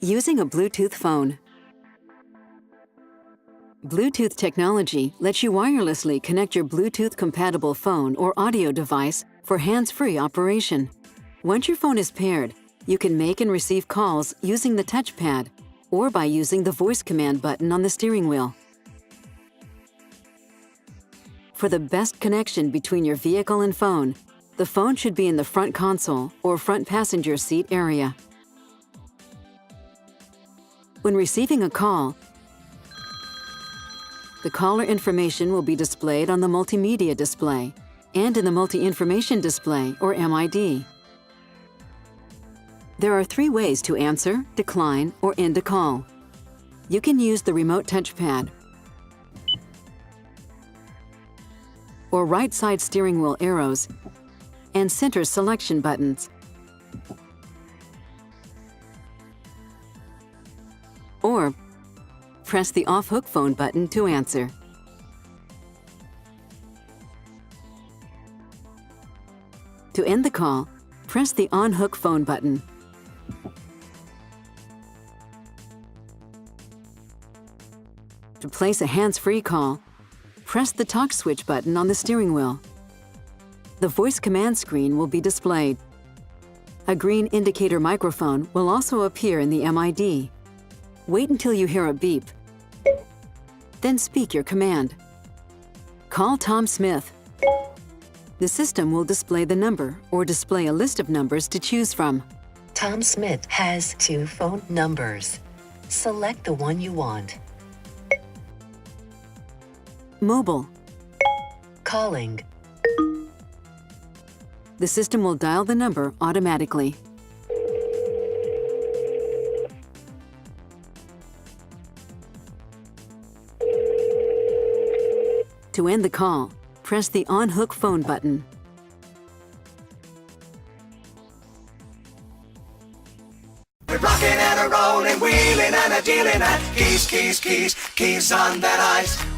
Using a Bluetooth phone. Bluetooth technology lets you wirelessly connect your Bluetooth-compatible phone or audio device for hands-free operation. Once your phone is paired, you can make and receive calls using the touchpad or by using the voice command button on the steering wheel. For the best connection between your vehicle and phone, the phone should be in the front console or front passenger seat area. When receiving a call, the caller information will be displayed on the multimedia display and in the multi-information display, or MID. There are 3 ways to answer, decline, or end a call. You can use the remote touchpad or right side steering wheel arrows and center selection buttons. Or press the off-hook phone button to answer. To end the call, press the on-hook phone button. To place a hands-free call, press the talk switch button on the steering wheel. The voice command screen will be displayed. A green indicator microphone will also appear in the MID. Wait until you hear a beep. Then speak your command. Call Tom Smith. The system will display the number or display a list of numbers to choose from. Tom Smith has 2 phone numbers. Select the one you want. Mobile. Calling. The system will dial the number automatically. To end the call, press the on-hook phone button. We're rocking and a rolling, wheeling and a dealing at keys on that ice.